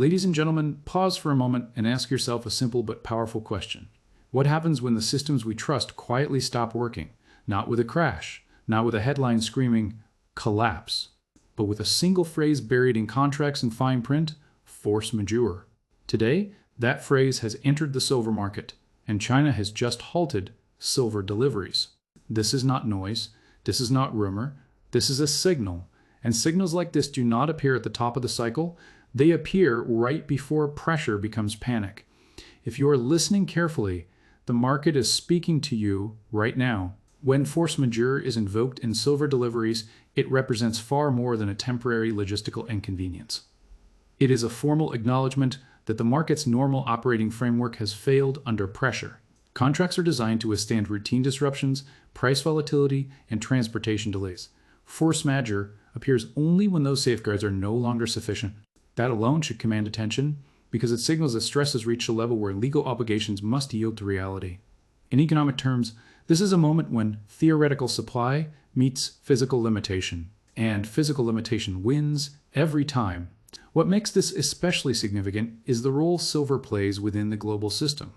Ladies and gentlemen, pause for a moment and ask yourself a simple but powerful question. What happens when the systems we trust quietly stop working? Not with a crash, not with a headline screaming, collapse, but with a single phrase buried in contracts and fine print, force majeure. Today, that phrase has entered the silver market, and China has just halted silver deliveries. This is not noise, this is not rumor, this is a signal. And signals like this do not appear at the top of the cycle, they appear right before pressure becomes panic. If you are listening carefully, the market is speaking to you right now. When force majeure is invoked in silver deliveries, it represents far more than a temporary logistical inconvenience. It is a formal acknowledgement that the market's normal operating framework has failed under pressure. Contracts are designed to withstand routine disruptions, price volatility, and transportation delays. Force majeure appears only when those safeguards are no longer sufficient. That alone should command attention because it signals that stress has reached a level where legal obligations must yield to reality. In economic terms, this is a moment when theoretical supply meets physical limitation, and physical limitation wins every time. What makes this especially significant is the role silver plays within the global system.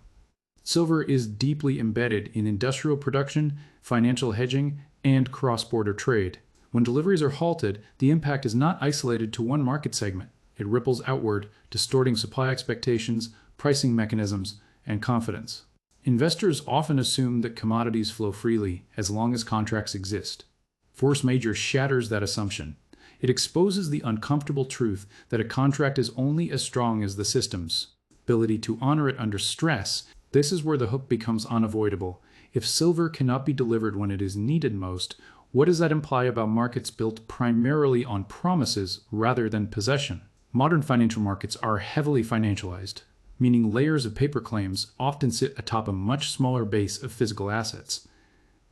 Silver is deeply embedded in industrial production, financial hedging, and cross-border trade. When deliveries are halted, the impact is not isolated to one market segment. It ripples outward, distorting supply expectations, pricing mechanisms, and confidence. Investors often assume that commodities flow freely as long as contracts exist. Force majeure shatters that assumption. It exposes the uncomfortable truth that a contract is only as strong as the system's ability to honor it under stress. This is where the hook becomes unavoidable. If silver cannot be delivered when it is needed most, what does that imply about markets built primarily on promises rather than possession? Modern financial markets are heavily financialized, meaning layers of paper claims often sit atop a much smaller base of physical assets.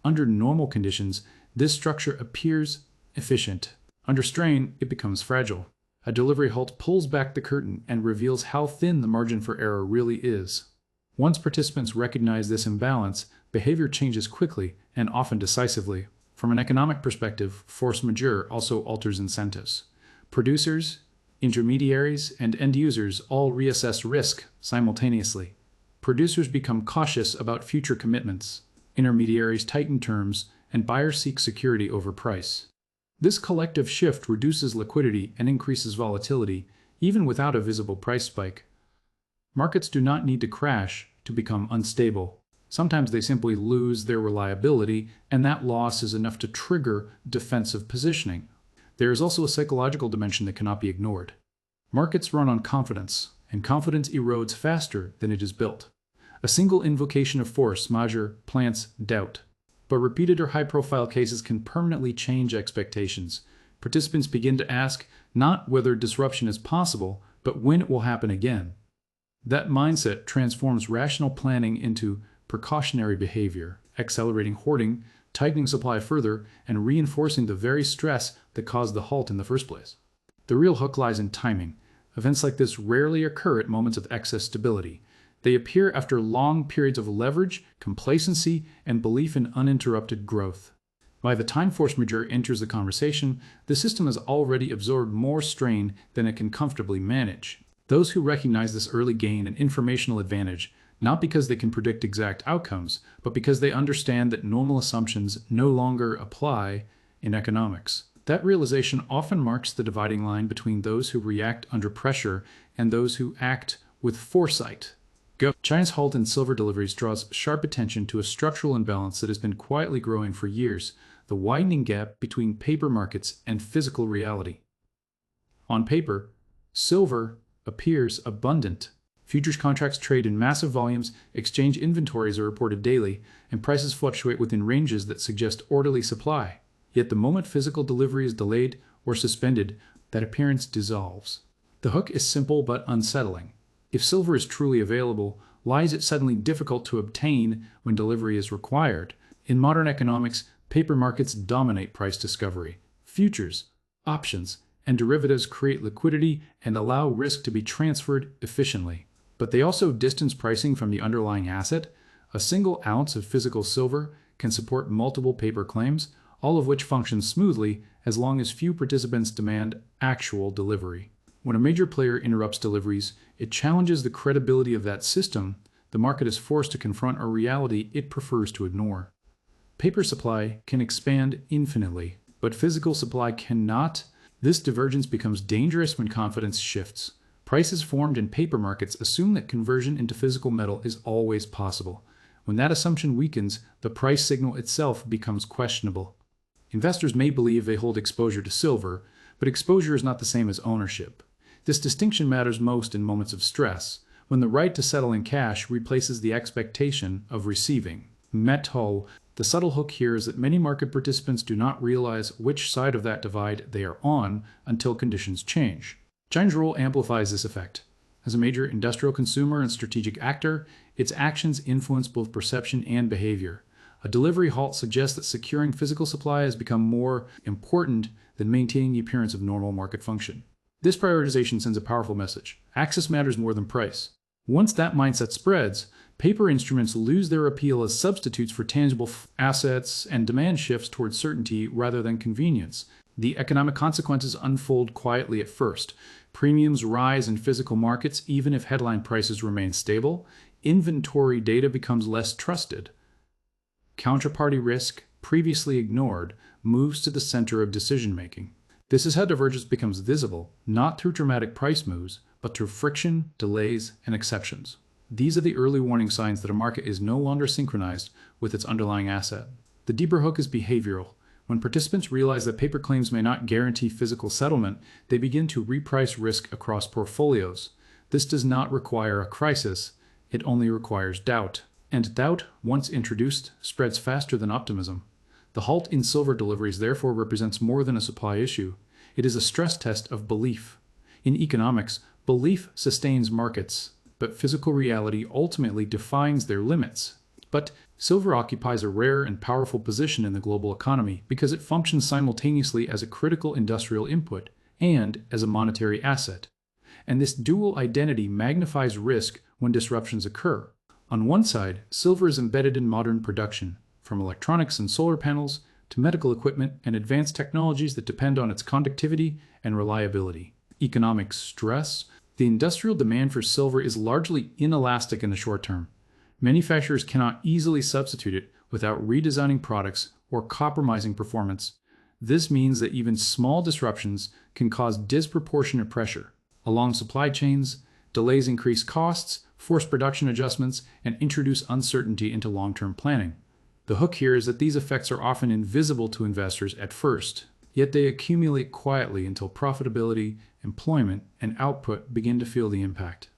Under normal conditions, this structure appears efficient. Under strain, it becomes fragile. A delivery halt pulls back the curtain and reveals how thin the margin for error really is. Once participants recognize this imbalance, behavior changes quickly and often decisively. From an economic perspective, force majeure also alters incentives. Producers, intermediaries, and end users all reassess risk simultaneously. Producers become cautious about future commitments. Intermediaries tighten terms, and buyers seek security over price. This collective shift reduces liquidity and increases volatility, even without a visible price spike. Markets do not need to crash to become unstable. Sometimes they simply lose their reliability, and that loss is enough to trigger defensive positioning. There is also a psychological dimension that cannot be ignored. Markets run on confidence, and confidence erodes faster than it is built. A single invocation of force majeure plants doubt. But repeated or high-profile cases can permanently change expectations. Participants begin to ask not whether disruption is possible, but when it will happen again. That mindset transforms rational planning into precautionary behavior, accelerating hoarding, tightening supply further, and reinforcing the very stress that caused the halt in the first place. The real hook lies in timing. Events like this rarely occur at moments of excess stability. They appear after long periods of leverage, complacency, and belief in uninterrupted growth. By the time force majeure enters the conversation, the system has already absorbed more strain than it can comfortably manage. Those who recognize this early gain an informational advantage, not because they can predict exact outcomes, but because they understand that normal assumptions no longer apply in economics. That realization often marks the dividing line between those who react under pressure and those who act with foresight. China's halt in silver deliveries draws sharp attention to a structural imbalance that has been quietly growing for years, the widening gap between paper markets and physical reality. On paper, silver appears abundant. Futures contracts trade in massive volumes, exchange inventories are reported daily, and prices fluctuate within ranges that suggest orderly supply. Yet the moment physical delivery is delayed or suspended, that appearance dissolves. The hook is simple but unsettling. If silver is truly available, why is it suddenly difficult to obtain when delivery is required? In modern economics, paper markets dominate price discovery. Futures, options, and derivatives create liquidity and allow risk to be transferred efficiently. But they also distance pricing from the underlying asset. A single ounce of physical silver can support multiple paper claims, all of which function smoothly as long as few participants demand actual delivery. When a major player interrupts deliveries, it challenges the credibility of that system. The market is forced to confront a reality it prefers to ignore. Paper supply can expand infinitely, but physical supply cannot. This divergence becomes dangerous when confidence shifts. Prices formed in paper markets assume that conversion into physical metal is always possible. When that assumption weakens, the price signal itself becomes questionable. Investors may believe they hold exposure to silver, but exposure is not the same as ownership. This distinction matters most in moments of stress, when the right to settle in cash replaces the expectation of receiving. Metal. The subtle hook here is that many market participants do not realize which side of that divide they are on until conditions change. China's role amplifies this effect. As a major industrial consumer and strategic actor, its actions influence both perception and behavior. A delivery halt suggests that securing physical supply has become more important than maintaining the appearance of normal market function. This prioritization sends a powerful message. Access matters more than price. Once that mindset spreads, paper instruments lose their appeal as substitutes for tangible assets, and demand shifts towards certainty rather than convenience. The economic consequences unfold quietly at first. Premiums rise in physical markets even if headline prices remain stable. Inventory data becomes less trusted. Counterparty risk, previously ignored, moves to the center of decision-making. This is how divergence becomes visible, not through dramatic price moves, but through friction, delays, and exceptions. These are the early warning signs that a market is no longer synchronized with its underlying asset. The deeper hook is behavioral. When participants realize that paper claims may not guarantee physical settlement, they begin to reprice risk across portfolios. This does not require a crisis, it only requires doubt. And doubt, once introduced, spreads faster than optimism. The halt in silver deliveries therefore represents more than a supply issue. It is a stress test of belief. In economics, belief sustains markets, but physical reality ultimately defines their limits. But silver occupies a rare and powerful position in the global economy because it functions simultaneously as a critical industrial input and as a monetary asset. And this dual identity magnifies risk when disruptions occur. On one side, silver is embedded in modern production, from electronics and solar panels to medical equipment and advanced technologies that depend on its conductivity and reliability. Economic stress. The industrial demand for silver is largely inelastic in the short term. Manufacturers cannot easily substitute it without redesigning products or compromising performance. This means that even small disruptions can cause disproportionate pressure. Along supply chains, delays increase costs, force production adjustments, and introduce uncertainty into long-term planning. The hook here is that these effects are often invisible to investors at first, yet they accumulate quietly until profitability, employment, and output begin to feel the impact.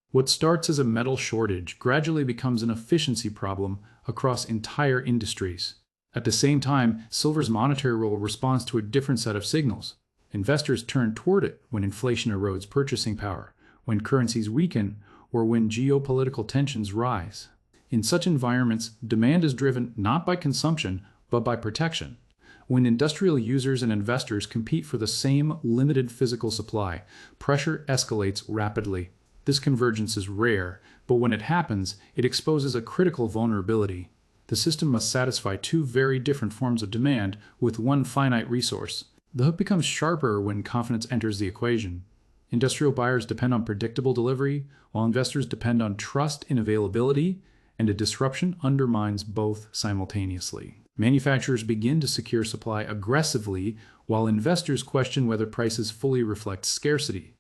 What starts as a metal shortage gradually becomes an efficiency problem across entire industries. At the same time, silver's monetary role responds to a different set of signals. Investors turn toward it when inflation erodes purchasing power, when currencies weaken, or when geopolitical tensions rise. In such environments, demand is driven not by consumption, but by protection. When industrial users and investors compete for the same limited physical supply, pressure escalates rapidly. This convergence is rare, but when it happens, it exposes a critical vulnerability. The system must satisfy two very different forms of demand with one finite resource. The hook becomes sharper when confidence enters the equation. Industrial buyers depend on predictable delivery, while investors depend on trust in availability, and a disruption undermines both simultaneously. Manufacturers begin to secure supply aggressively, while investors question whether prices fully reflect scarcity.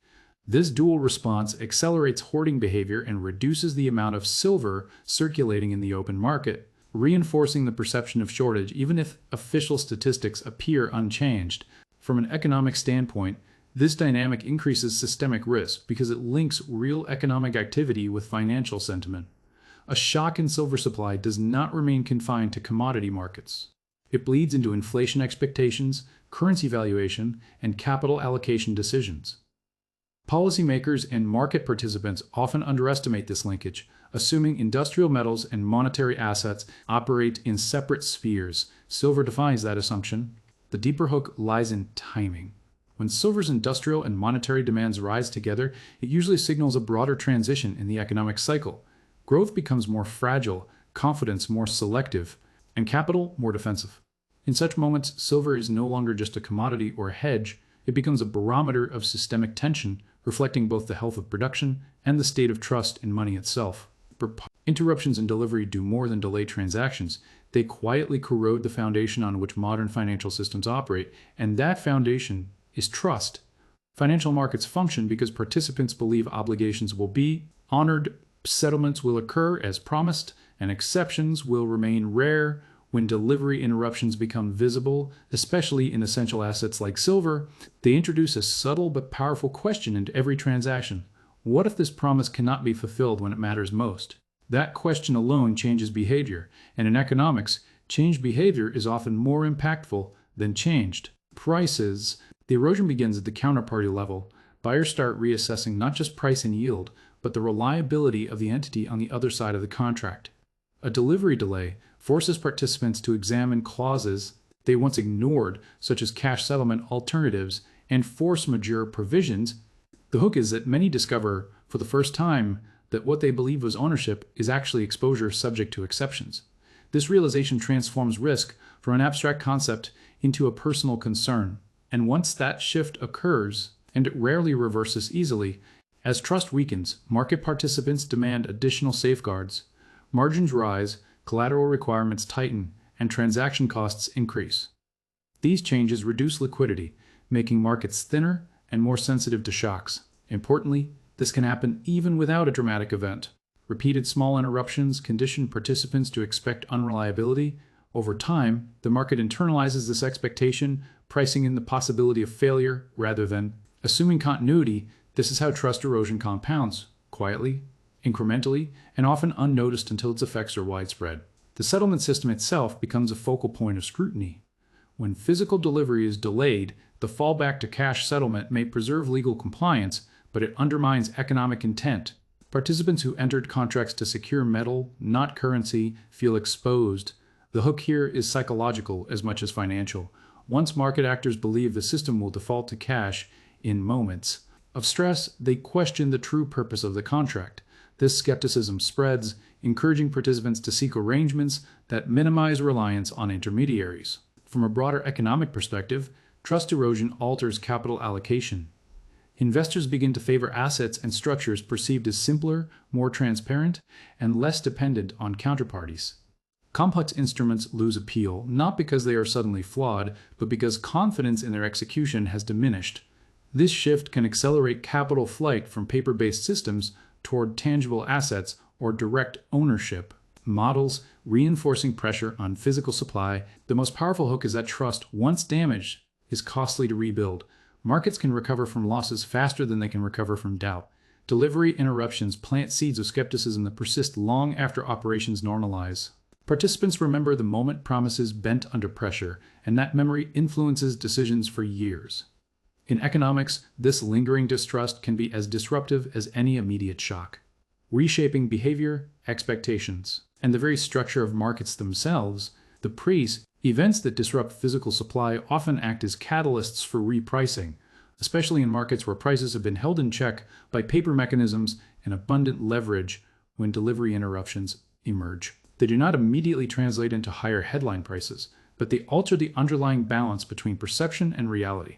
This dual response accelerates hoarding behavior and reduces the amount of silver circulating in the open market, reinforcing the perception of shortage even if official statistics appear unchanged. From an economic standpoint, this dynamic increases systemic risk because it links real economic activity with financial sentiment. A shock in silver supply does not remain confined to commodity markets. It bleeds into inflation expectations, currency valuation, and capital allocation decisions. Policymakers and market participants often underestimate this linkage, assuming industrial metals and monetary assets operate in separate spheres. Silver defies that assumption. The deeper hook lies in timing. When silver's industrial and monetary demands rise together, it usually signals a broader transition in the economic cycle. Growth becomes more fragile, confidence more selective, and capital more defensive. In such moments, silver is no longer just a commodity or a hedge, it becomes a barometer of systemic tension reflecting both the health of production and the state of trust in money itself. Interruptions in delivery do more than delay transactions. They quietly corrode the foundation on which modern financial systems operate, and that foundation is trust. Financial markets function because participants believe obligations will be honored, settlements will occur as promised, and exceptions will remain rare. When delivery interruptions become visible, especially in essential assets like silver, they introduce a subtle but powerful question into every transaction. What if this promise cannot be fulfilled when it matters most? That question alone changes behavior, and in economics, changed behavior is often more impactful than changed prices. The erosion begins at the counterparty level. Buyers start reassessing not just price and yield, but the reliability of the entity on the other side of the contract. A delivery delay forces participants to examine clauses they once ignored, such as cash settlement alternatives and force majeure provisions. The hook is that many discover for the first time that what they believe was ownership is actually exposure subject to exceptions. This realization transforms risk from an abstract concept into a personal concern. And once that shift occurs, and it rarely reverses easily, as trust weakens, market participants demand additional safeguards. Margins rise, collateral requirements tighten, and transaction costs increase. These changes reduce liquidity, making markets thinner and more sensitive to shocks. Importantly, this can happen even without a dramatic event. Repeated small interruptions condition participants to expect unreliability. Over time, the market internalizes this expectation, pricing in the possibility of failure rather than assuming continuity. This is how trust erosion compounds, quietly, incrementally, and often unnoticed until its effects are widespread. The settlement system itself becomes a focal point of scrutiny. When physical delivery is delayed, the fallback to cash settlement may preserve legal compliance, but it undermines economic intent. Participants who entered contracts to secure metal, not currency, feel exposed. The hook here is psychological as much as financial. Once market actors believe the system will default to cash in moments of stress, they question the true purpose of the contract. This skepticism spreads, encouraging participants to seek arrangements that minimize reliance on intermediaries. From a broader economic perspective, trust erosion alters capital allocation. Investors begin to favor assets and structures perceived as simpler, more transparent, and less dependent on counterparties. Complex instruments lose appeal, not because they are suddenly flawed, but because confidence in their execution has diminished. This shift can accelerate capital flight from paper-based systems toward tangible assets or direct ownership models, reinforcing pressure on physical supply. The most powerful hook is that trust, once damaged, is costly to rebuild. Markets can recover from losses faster than they can recover from doubt. Delivery interruptions plant seeds of skepticism that persist long after operations normalize. Participants remember the moment promises bent under pressure, and that memory influences decisions for years. In economics, this lingering distrust can be as disruptive as any immediate shock, reshaping behavior, expectations, and the very structure of markets themselves. Events that disrupt physical supply often act as catalysts for repricing, especially in markets where prices have been held in check by paper mechanisms and abundant leverage. When delivery interruptions emerge, they do not immediately translate into higher headline prices, but they alter the underlying balance between perception and reality.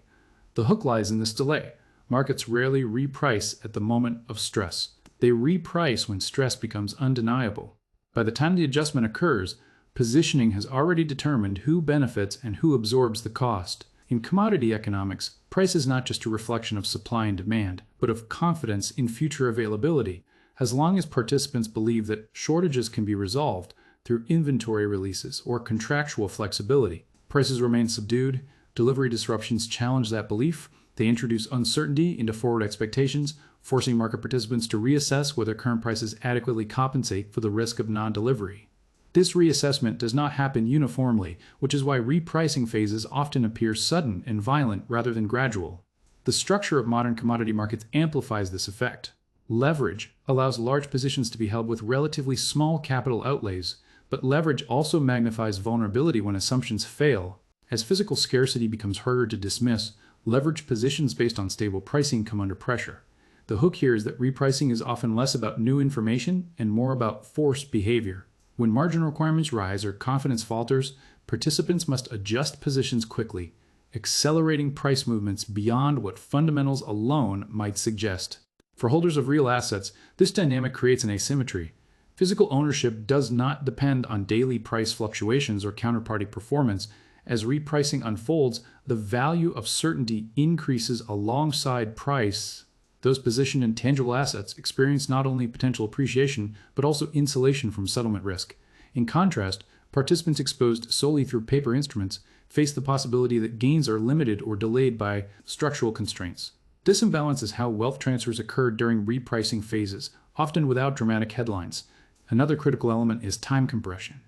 The hook lies in this delay. Markets rarely reprice at the moment of stress. They reprice when stress becomes undeniable. By the time the adjustment occurs, positioning has already determined who benefits and who absorbs the cost. In commodity economics, price is not just a reflection of supply and demand, but of confidence in future availability. As long as participants believe that shortages can be resolved through inventory releases or contractual flexibility, prices remain subdued. Delivery disruptions challenge that belief. They introduce uncertainty into forward expectations, forcing market participants to reassess whether current prices adequately compensate for the risk of non-delivery. This reassessment does not happen uniformly, which is why repricing phases often appear sudden and violent rather than gradual. The structure of modern commodity markets amplifies this effect. Leverage allows large positions to be held with relatively small capital outlays, but leverage also magnifies vulnerability when assumptions fail. As physical scarcity becomes harder to dismiss, leveraged positions based on stable pricing come under pressure. The hook here is that repricing is often less about new information and more about forced behavior. When margin requirements rise or confidence falters, participants must adjust positions quickly. accelerating price movements beyond what fundamentals alone might suggest. For holders of real assets, this dynamic creates an asymmetry. Physical ownership does not depend on daily price fluctuations or counterparty performance. As repricing unfolds, the value of certainty increases alongside price. Those positioned in tangible assets experience not only potential appreciation, but also insulation from settlement risk. In contrast, participants exposed solely through paper instruments face the possibility that gains are limited or delayed by structural constraints. This imbalance is how wealth transfers occurred during repricing phases, often without dramatic headlines. Another critical element is time compression.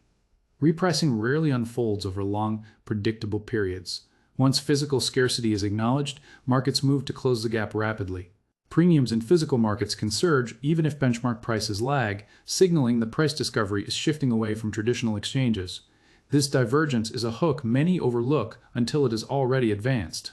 Repricing rarely unfolds over long, predictable periods. Once physical scarcity is acknowledged, markets move to close the gap rapidly. Premiums in physical markets can surge even if benchmark prices lag, signaling that price discovery is shifting away from traditional exchanges. This divergence is a hook many overlook until it is already advanced.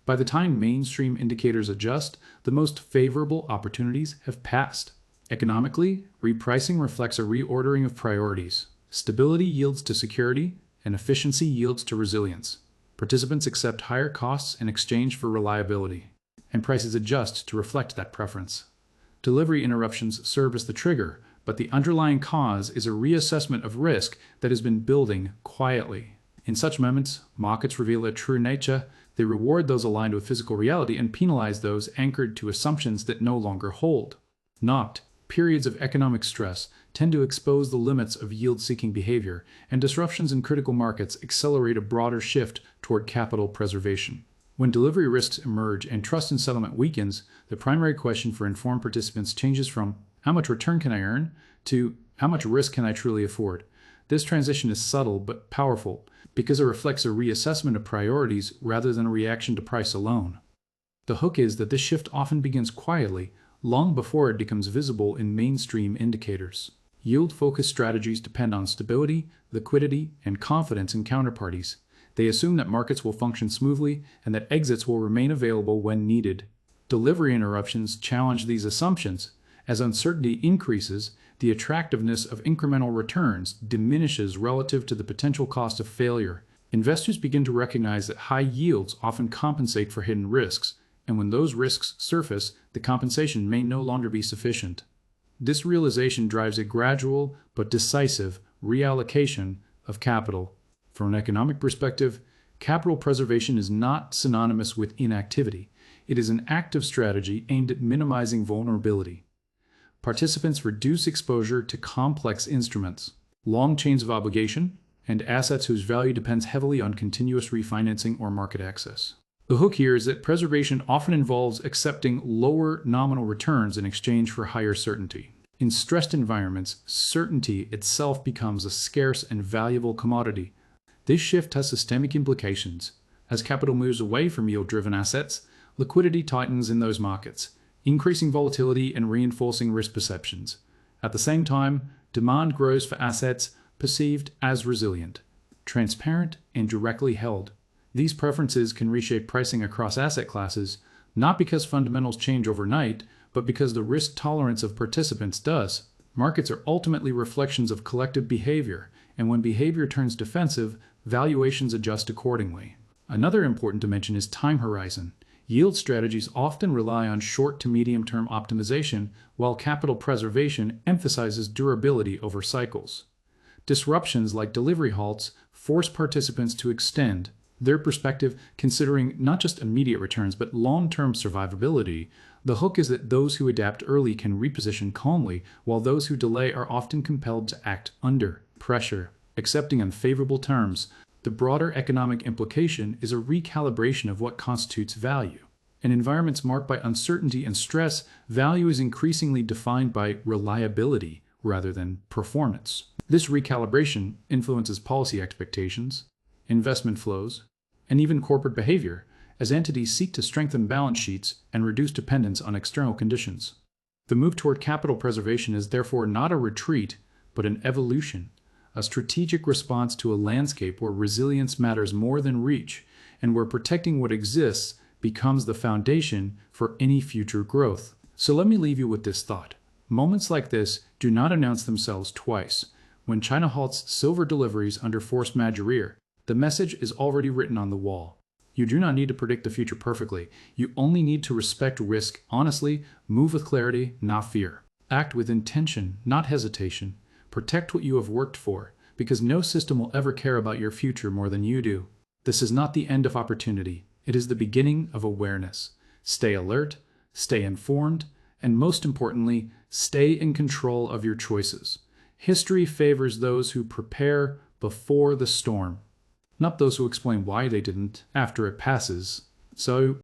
By the time mainstream indicators adjust, the most favorable opportunities have passed. Economically, repricing reflects a reordering of priorities. Stability yields to security, and efficiency yields to resilience. Participants accept higher costs in exchange for reliability, and prices adjust to reflect that preference. Delivery interruptions serve as the trigger, but the underlying cause is a reassessment of risk that has been building quietly. In such moments, markets reveal their true nature. They reward those aligned with physical reality and penalize those anchored to assumptions that no longer hold. Not periods of economic stress tend to expose the limits of yield-seeking behavior, and disruptions in critical markets accelerate a broader shift toward capital preservation. When delivery risks emerge and trust in settlement weakens, the primary question for informed participants changes from "how much return can I earn?" to "how much risk can I truly afford?" This transition is subtle but powerful because it reflects a reassessment of priorities rather than a reaction to price alone. The hook is that this shift often begins quietly, long before it becomes visible in mainstream indicators. Yield-focused strategies depend on stability, liquidity, and confidence in counterparties. They assume that markets will function smoothly and that exits will remain available when needed. Delivery interruptions challenge these assumptions. As uncertainty increases, the attractiveness of incremental returns diminishes relative to the potential cost of failure. Investors begin to recognize that high yields often compensate for hidden risks, and when those risks surface, the compensation may no longer be sufficient. This realization drives a gradual but decisive reallocation of capital. From an economic perspective, capital preservation is not synonymous with inactivity. It is an active strategy aimed at minimizing vulnerability. Participants reduce exposure to complex instruments, long chains of obligation, and assets whose value depends heavily on continuous refinancing or market access. The hook here is that preservation often involves accepting lower nominal returns in exchange for higher certainty. In stressed environments, certainty itself becomes a scarce and valuable commodity. This shift has systemic implications. As capital moves away from yield-driven assets, liquidity tightens in those markets, increasing volatility and reinforcing risk perceptions. At the same time, demand grows for assets perceived as resilient, transparent, and directly held. These preferences can reshape pricing across asset classes, not because fundamentals change overnight, but because the risk tolerance of participants does. Markets are ultimately reflections of collective behavior, and when behavior turns defensive, valuations adjust accordingly. Another important dimension is time horizon. Yield strategies often rely on short to medium-term optimization, while capital preservation emphasizes durability over cycles. Disruptions like delivery halts force participants to extend their perspective, considering not just immediate returns but long-term survivability. The hook is that those who adapt early can reposition calmly, while those who delay are often compelled to act under pressure, accepting unfavorable terms. The broader economic implication is a recalibration of what constitutes value. In environments marked by uncertainty and stress, value is increasingly defined by reliability rather than performance. This recalibration influences policy expectations, investment flows, and even corporate behavior, as entities seek to strengthen balance sheets and reduce dependence on external conditions. The move toward capital preservation is therefore not a retreat, but an evolution, a strategic response to a landscape where resilience matters more than reach, and where protecting what exists becomes the foundation for any future growth. So let me leave you with this thought. Moments like this do not announce themselves twice. When China halts silver deliveries under force majeure, the message is already written on the wall. You do not need to predict the future perfectly. You only need to respect risk honestly, move with clarity, not fear. Act with intention, not hesitation. Protect what you have worked for, because no system will ever care about your future more than you do. This is not the end of opportunity. It is the beginning of awareness. Stay alert, stay informed, and most importantly, stay in control of your choices. History favors those who prepare before the storm, not those who explain why they didn't after it passes. So,